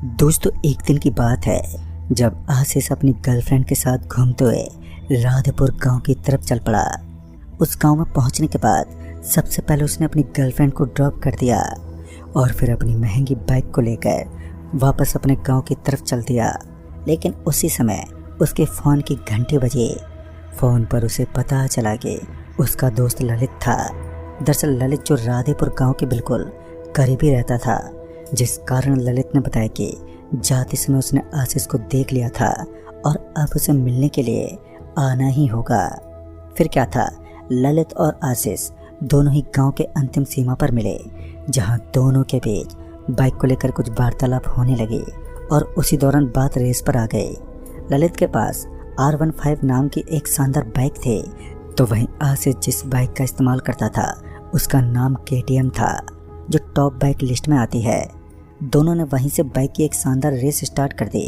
दोस्तों एक दिन की बात है जब आशीष अपनी गर्लफ्रेंड के साथ घूमते हुए राधेपुर गांव की तरफ चल पड़ा। उस गांव में पहुंचने के बाद सबसे पहले उसने अपनी गर्लफ्रेंड को ड्रॉप कर दिया और फिर अपनी महंगी बाइक को लेकर वापस अपने गांव की तरफ चल दिया। लेकिन उसी समय उसके फ़ोन की घंटी बजी। फ़ोन पर उसे पता चला कि उसका दोस्त ललित था। दरअसल ललित जो राधेपुर गांव के बिल्कुल करीब ही रहता था, जिस कारण ललित ने बताया कि जाते समय उसने आशीष को देख लिया था और अब उसे मिलने के लिए आना ही होगा। फिर क्या था, ललित और आशीष दोनों ही गांव के अंतिम सीमा पर मिले, जहां दोनों के बीच बाइक को लेकर कुछ वार्तालाप होने लगी और उसी दौरान बात रेस पर आ गई। ललित के पास R15 नाम की एक शानदार बाइक थी, तो वहीं आशीष जिस बाइक का इस्तेमाल करता था उसका नाम KTM था, जो टॉप बाइक लिस्ट में आती है। दोनों ने वहीं से बाइक की एक शानदार रेस स्टार्ट कर दी।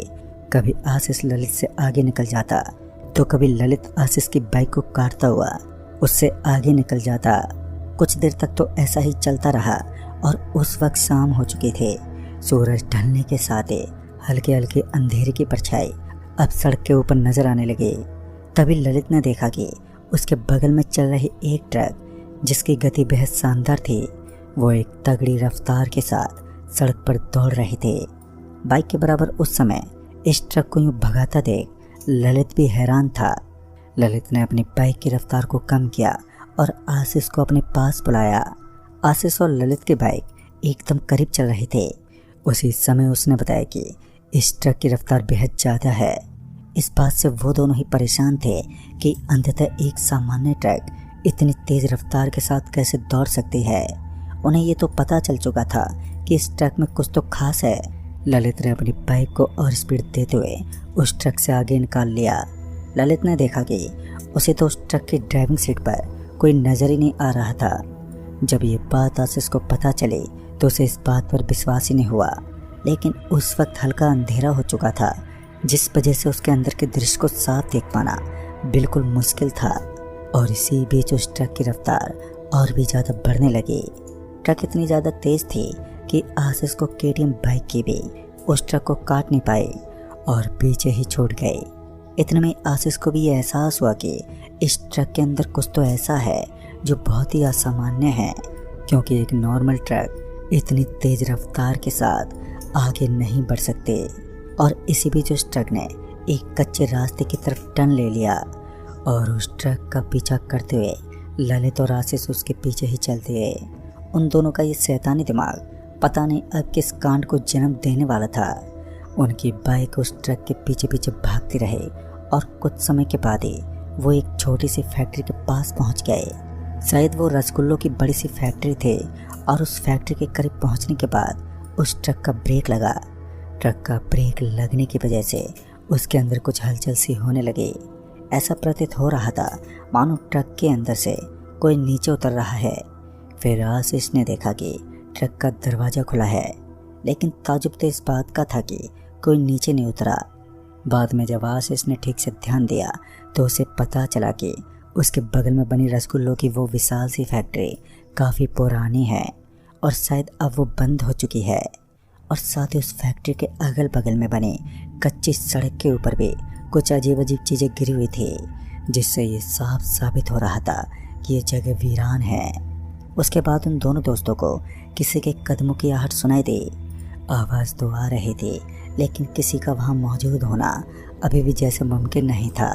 कभी आशीष ललित से आगे निकल जाता तो कभी ललित आशीष की बाइक को काटता हुआ उससे आगे निकल जाता। कुछ देर तक तो ऐसा ही चलता रहा और उस वक्त शाम हो चुकी थी। सूरज ढलने के साथ ही हल्के हल्के अंधेरे की परछाई अब सड़क के ऊपर नजर आने लगी। तभी ललित ने देखा कि उसके बगल में चल रही एक ट्रक, जिसकी गति बेहद शानदार थी, वो एक तगड़ी रफ्तार के साथ सड़क पर दौड़ रही थी। बाइक के बराबर उस समय इस ट्रक को यूं भगाता देख ललित भी हैरान था। ललित ने अपनी बाइक की रफ्तार को कम किया और आशीष को अपने पास बुलाया। आशीष और ललित की बाइक एकदम करीब चल रही थी। उसी समय उसने बताया कि इस ट्रक की रफ्तार बेहद ज़्यादा है। इस बात से वो दोनों ही परेशान थे कि अंततः एक सामान्य ट्रक इतनी तेज़ रफ्तार के साथ कैसे दौड़ सकती है। उन्हें ये तो पता चल चुका था कि इस ट्रक में कुछ तो खास है। ललित ने अपनी बाइक को और स्पीड देते हुए उस ट्रक से आगे निकाल लिया। ललित ने देखा कि उसे तो उस ट्रक की ड्राइविंग सीट पर कोई नज़र ही नहीं आ रहा था। जब ये बात आशीष को पता चली तो उसे इस बात पर विश्वास ही नहीं हुआ। लेकिन उस वक्त हल्का अंधेरा हो चुका था, जिस वजह से उसके अंदर के दृश्य को साफ देख पाना बिल्कुल मुश्किल था। और इसी बीच उस ट्रक की रफ्तार और भी ज़्यादा बढ़ने लगी। ट्रक इतनी ज़्यादा तेज़ थी कि आशीष को KTM बाइक की भी उस ट्रक को काट नहीं पाई और पीछे ही छोड़ गई। इतने में आशीष को भी एहसास हुआ कि इस ट्रक के अंदर कुछ तो ऐसा है जो बहुत ही असामान्य है, क्योंकि एक नॉर्मल ट्रक इतनी तेज़ रफ्तार के साथ आगे नहीं बढ़ सकते। और इसी बीच उस ट्रक ने एक कच्चे रास्ते की तरफ टर्न ले लिया और उस ट्रक का पीछा करते हुए ललित और आशीष उसके पीछे ही चलते गए। उन दोनों का ये शैतानी दिमाग पता नहीं अब किस कांड को जन्म देने वाला था। उनकी बाइक उस ट्रक के पीछे पीछे भागती रहे और कुछ समय के बाद ही वो एक छोटी सी फैक्ट्री के पास पहुंच गए। शायद वो रसगुल्लों की बड़ी सी फैक्ट्री थी और उस फैक्ट्री के करीब पहुंचने के बाद उस ट्रक का ब्रेक लगा। ट्रक का ब्रेक लगने की वजह से उसके अंदर कुछ हलचल सी होने लगी। ऐसा प्रतीत हो रहा था मानो ट्रक के अंदर से कोई नीचे उतर रहा है। फिर आशीष ने देखा कि ट्रक का दरवाज़ा खुला है, लेकिन ताजुब तो इस बात का था कि कोई नीचे नहीं उतरा। बाद में जब आशीष ने ठीक से ध्यान दिया तो उसे पता चला कि उसके बगल में बनी रसगुल्लों की वो विशाल सी फैक्ट्री काफ़ी पुरानी है और शायद अब वो बंद हो चुकी है। और साथ ही उस फैक्ट्री के अगल बगल में बनी कच्ची सड़क के ऊपर भी कुछ अजीब अजीब चीज़ें गिरी हुई थी, जिससे ये साफ साबित हो रहा था कि ये जगह वीरान है। उसके बाद उन दोनों दोस्तों को किसी के कदमों की आहट सुनाई दी। आवाज़ तो आ रही थी, लेकिन किसी का वहाँ मौजूद होना अभी भी जैसे मुमकिन नहीं था।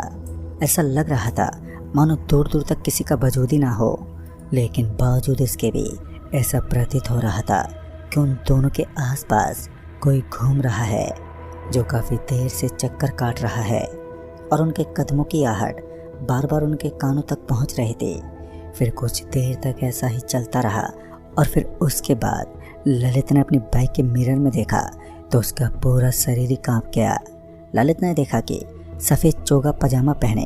ऐसा लग रहा था मानो दूर दूर तक किसी का वजूद ही ना हो। लेकिन बावजूद इसके भी ऐसा प्रतीत हो रहा था कि उन दोनों के आसपास कोई घूम रहा है, जो काफ़ी देर से चक्कर काट रहा है और उनके कदमों की आहट बार बार उनके कानों तक पहुँच रही थी। फिर कुछ देर तक ऐसा ही चलता रहा और फिर उसके बाद ललित ने अपनी बाइक के मिरर में देखा तो उसका पूरा शरीर ही कांप गया। ललित ने देखा कि सफ़ेद चोगा पजामा पहने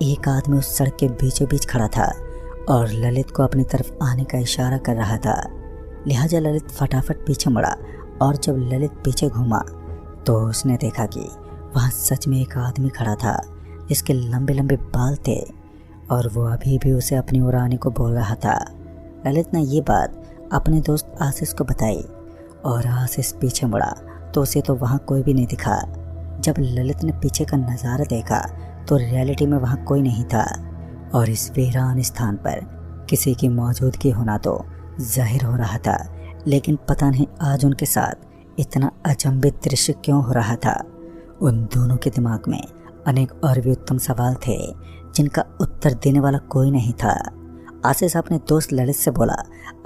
एक आदमी उस सड़क के बीचों बीच खड़ा था और ललित को अपनी तरफ आने का इशारा कर रहा था। लिहाजा ललित फटाफट पीछे मुड़ा और जब ललित पीछे घूमा तो उसने देखा कि वहाँ सच में एक आदमी खड़ा था, जिसके लंबे लंबे बाल थे और वो अभी भी उसे अपनी ओर आने को बोल रहा था। ललित ने ये बात अपने दोस्त आशीष को बताई और आशीष पीछे मुड़ा तो उसे तो वहाँ कोई भी नहीं दिखा। जब ललित ने पीछे का नज़ारा देखा तो रियलिटी में वहाँ कोई नहीं था और इस वीरान स्थान पर किसी की मौजूदगी होना तो जाहिर हो रहा था। लेकिन पता नहीं आज उनके साथ इतना अचंभित दृश्य क्यों हो रहा था। उन दोनों के दिमाग में अनेक और भी उत्तम सवाल थे जिनका उत्तर देने वाला कोई नहीं था। आशीष अपने दोस्त ललित से बोला,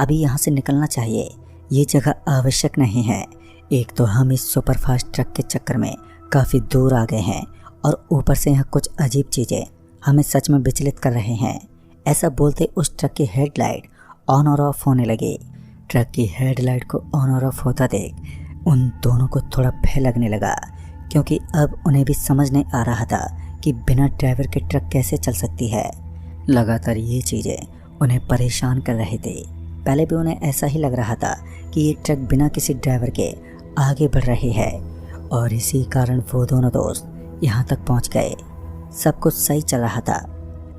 अभी यहाँ से निकलना चाहिए, ये जगह आवश्यक नहीं है। एक तो हम इस सुपरफास्ट ट्रक के चक्कर में काफ़ी दूर आ गए हैं और ऊपर से यहाँ कुछ अजीब चीज़ें हमें सच में विचलित कर रहे हैं। ऐसा बोलते उस ट्रक की हेडलाइट ऑन और ऑफ होने लगी। ट्रक की हेडलाइट को ऑन और ऑफ होता देख उन दोनों को थोड़ा भय लगने लगा, क्योंकि अब उन्हें भी समझ नहीं आ रहा था कि बिना ड्राइवर के ट्रक कैसे चल सकती है। लगातार ये चीज़ें उन्हें परेशान कर रहे थे। पहले भी उन्हें ऐसा ही लग रहा था कि ये ट्रक बिना किसी ड्राइवर के आगे बढ़ रही है और इसी कारण वो दोनों दोस्त यहाँ तक पहुँच गए। सब कुछ सही चल रहा था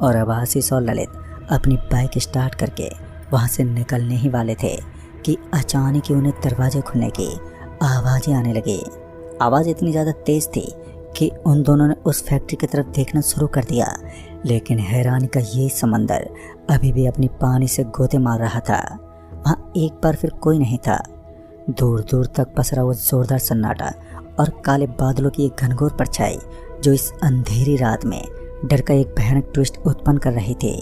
और अब आशीष और ललित अपनी बाइक स्टार्ट करके वहाँ से निकलने ही वाले थे कि अचानक ही उन्हें दरवाजे खुलने की आवाज़ें आने लगी। आवाज़ इतनी ज़्यादा तेज़ थी कि उन दोनों ने उस फैक्ट्री की तरफ देखना शुरू कर दिया, लेकिन हैरानी का ये समंदर अभी भी अपनी पानी से गोते मार रहा था। वहाँ एक बार फिर कोई नहीं था। दूर दूर तक पसरा वो जोरदार सन्नाटा और काले बादलों की एक घनघोर परछाई जो इस अंधेरी रात में डर का एक भयानक ट्विस्ट उत्पन्न कर रही थी।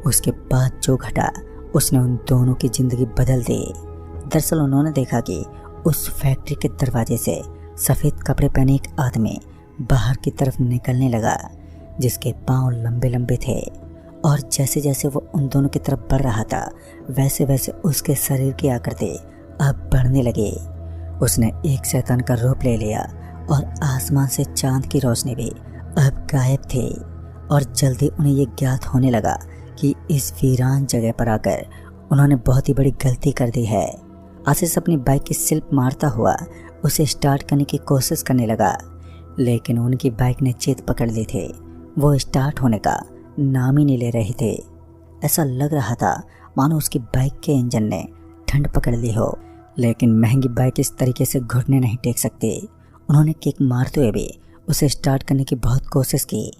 उसके बाद जो घटा उसने उन दोनों की जिंदगी बदल दी। दरअसल उन्होंने देखा कि उस फैक्ट्री के दरवाजे से सफ़ेद कपड़े पहने एक आदमी बाहर की तरफ निकलने लगा, जिसके पांव लंबे लंबे थे और जैसे जैसे वो उन दोनों की तरफ बढ़ रहा था वैसे वैसे उसके शरीर की आकृति अब बढ़ने लगी। उसने एक शैतान का रूप ले लिया और आसमान से चांद की रोशनी भी अब गायब थी और जल्दी उन्हें ये ज्ञात होने लगा कि इस वीरान जगह पर आकर उन्होंने बहुत ही बड़ी गलती कर दी है। आशीष अपनी बाइक की स्लिप मारता हुआ उसे स्टार्ट करने की कोशिश करने लगा, लेकिन उनकी बाइक ने जिद पकड़ ली थी। वो स्टार्ट होने का नाम ही नहीं ले रही थे। ऐसा लग रहा था मानो उसकी बाइक के इंजन ने ठंड पकड़ ली हो, लेकिन महंगी बाइक इस तरीके से घुटने नहीं टेक सकती। उन्होंने किक मारते हुए भी उसे स्टार्ट करने की बहुत कोशिश की,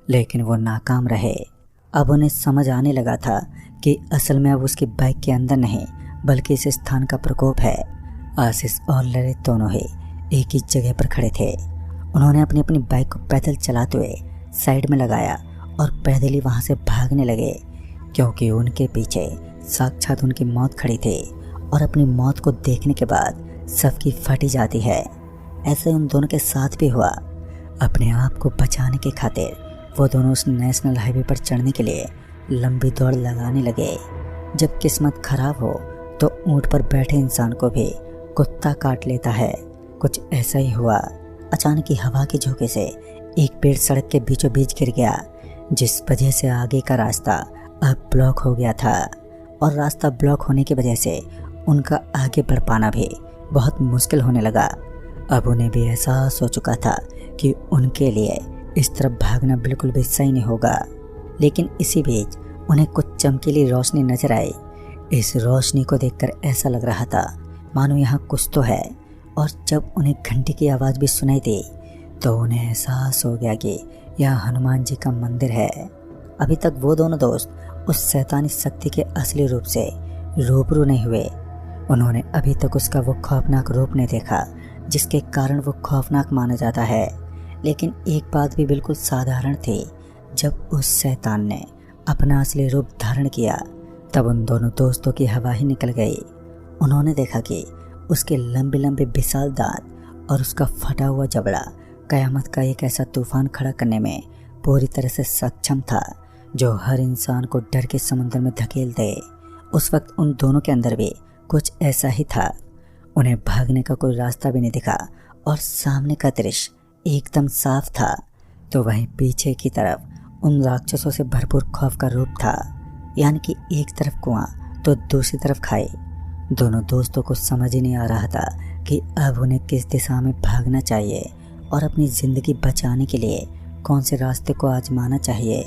लेकिन वो नाकाम रहे। अब उन्हें समझ आने लगा था कि असल में अब उसकी बाइक के अंदर नहीं बल्कि इस स्थान का प्रकोप है। आशीष और ललित दोनों ही एक ही जगह पर खड़े थे। उन्होंने अपनी अपनी बाइक को पैदल चलाते हुए साइड में लगाया और पैदल ही वहाँ से भागने लगे, क्योंकि उनके पीछे साक्षात उनकी मौत खड़ी थी और अपनी मौत को देखने के बाद सबकी फटी जाती है। ऐसे उन दोनों के साथ भी हुआ। अपने आप को बचाने की खातिर वो दोनों उस नेशनल हाईवे पर चढ़ने के लिए लंबी दौड़ लगाने लगे। जब किस्मत खराब हो तो ऊंट पर बैठे इंसान को भी कुत्ता काट लेता है। कुछ ऐसा ही हुआ। अचानक ही हवा के झोंके से एक पेड़ सड़क के बीचों बीच गिर गया, जिस वजह से आगे का रास्ता अब ब्लॉक हो गया था और रास्ता ब्लॉक होने की वजह से उनका आगे बढ़ पाना भी बहुत मुश्किल होने लगा। अब उन्हें भी एहसास हो चुका था कि उनके लिए इस तरफ भागना बिल्कुल भी सही नहीं होगा। लेकिन इसी बीच उन्हें कुछ चमकीली रोशनी नजर आई। इस रोशनी को देखकर ऐसा लग रहा था मानो यहाँ कुछ तो है, और जब उन्हें घंटी की आवाज़ भी सुनाई दी तो उन्हें एहसास हो गया कि यह हनुमान जी का मंदिर है। अभी तक वो दोनों दोस्त उस शैतानी शक्ति के असली रूप से रूबरू नहीं हुए। उन्होंने अभी तक उसका वो खौफनाक रूप नहीं देखा जिसके कारण वो खौफनाक माना जाता है। लेकिन एक बात भी बिल्कुल साधारण थी, जब उस शैतान ने अपना असली रूप धारण किया तब उन दोनों दोस्तों की हवा ही निकल गई। उन्होंने देखा कि उसके लंबे लंबे विशाल दांत और उसका फटा हुआ जबड़ा कयामत का एक ऐसा तूफान खड़ा करने में पूरी तरह से सक्षम था जो हर इंसान को डर के समुद्र में धकेल दे। उस वक्त उन दोनों के अंदर भी कुछ ऐसा ही था। उन्हें भागने का कोई रास्ता भी नहीं दिखा और सामने का दृश्य एकदम साफ था, तो वहीं पीछे की तरफ उन राक्षसों से भरपूर खौफ का रूप था। यानी कि एक तरफ कुआं तो दूसरी तरफ खाई। दोनों दोस्तों को समझ ही नहीं आ रहा था कि अब उन्हें किस दिशा में भागना चाहिए और अपनी ज़िंदगी बचाने के लिए कौन से रास्ते को आजमाना चाहिए।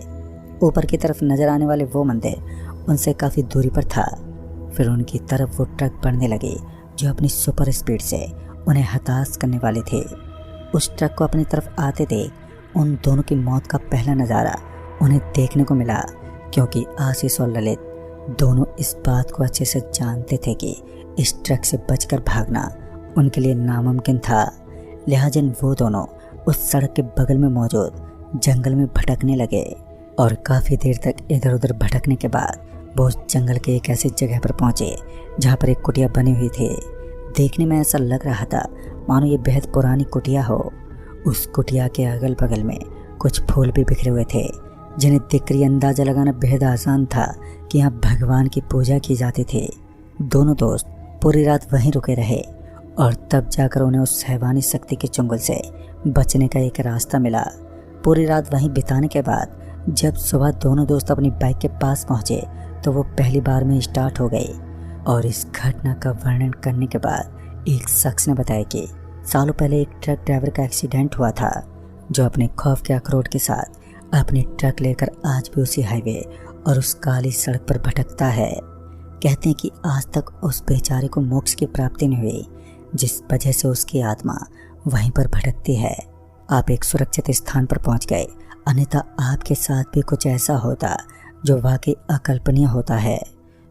ऊपर की तरफ नजर आने वाले वो मंदिर उनसे काफ़ी दूरी पर था। फिर उनकी तरफ वो ट्रक बढ़ने लगे जो अपनी सुपर स्पीड से उन्हें हताश करने वाले थे। उस ट्रक को अपनी तरफ आते देख उन दोनों की मौत का पहला नज़ारा उन्हें देखने को मिला, क्योंकि आशीष और ललित दोनों इस बात को अच्छे से जानते थे कि इस ट्रक से बचकर भागना उनके लिए नामुमकिन था। लिहाजा वो दोनों उस सड़क के बगल में मौजूद जंगल में भटकने लगे और काफ़ी देर तक इधर उधर भटकने के बाद वो उस जंगल के एक ऐसी जगह पर पहुंचे जहां पर एक कुटिया बनी हुई थी। देखने में ऐसा लग रहा था मानो ये बेहद पुरानी कुटिया हो। उस कुटिया के अगल बगल में कुछ फूल भी बिखरे हुए थे, जिन्हें देखकर ये अंदाज़ा लगाना बेहद आसान था कि यहाँ भगवान की पूजा की जाती थी। दोनों दोस्त पूरी रात वहीं रुके रहे और तब जाकर उन्हें उस हैवानी शक्ति के चुंगल से बचने का एक रास्ता मिला। पूरी रात वहीं बिताने के बाद जब सुबह दोनों दोस्त अपनी बाइक के पास पहुंचे तो वो पहली बार में स्टार्ट हो गई। और इस घटना का वर्णन करने के बाद एक शख्स ने बताया कि सालों पहले एक ट्रक ड्राइवर का एक्सीडेंट हुआ था, जो अपने खौफ के अखरोट के साथ अपनी ट्रक लेकर आज भी उसी हाईवे और उस काली सड़क पर भटकता है। कहते हैं कि आज तक उस बेचारे को मोक्ष की प्राप्ति नहीं हुई, जिस वजह से उसकी आत्मा वहीं पर भटकती है। आप एक सुरक्षित स्थान पर पहुंच गए, अन्यथा आपके साथ भी कुछ ऐसा होता जो वाकई अकल्पनीय होता है।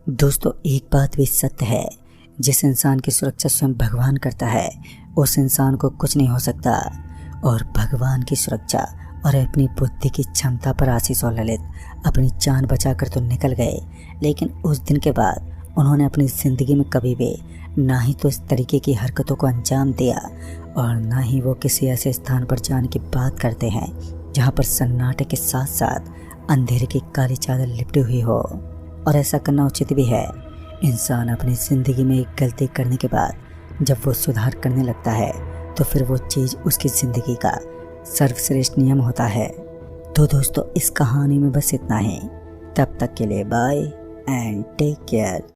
दोस्तों, एक बात भी सत्य है, जिस इंसान की सुरक्षा स्वयं भगवान करता है उस इंसान को कुछ नहीं हो सकता। और भगवान की सुरक्षा और अपनी बुद्धि की क्षमता पर आशीष और ललित अपनी जान बचाकर तो निकल गए, लेकिन उस दिन के बाद उन्होंने अपनी ज़िंदगी में कभी भी ना ही तो इस तरीके की हरकतों को अंजाम दिया और ना ही वो किसी ऐसे स्थान पर जाने की बात करते हैं जहाँ पर सन्नाटे के साथ साथ अंधेरे की काली चादर लिपटी हुई हो। और ऐसा करना उचित भी है। इंसान अपनी ज़िंदगी में एक गलती करने के बाद जब वो सुधार करने लगता है तो फिर वो चीज़ उसकी ज़िंदगी का सर्वश्रेष्ठ नियम होता है। तो दोस्तों, इस कहानी में बस इतना ही। तब तक के लिए बाय एंड टेक केयर।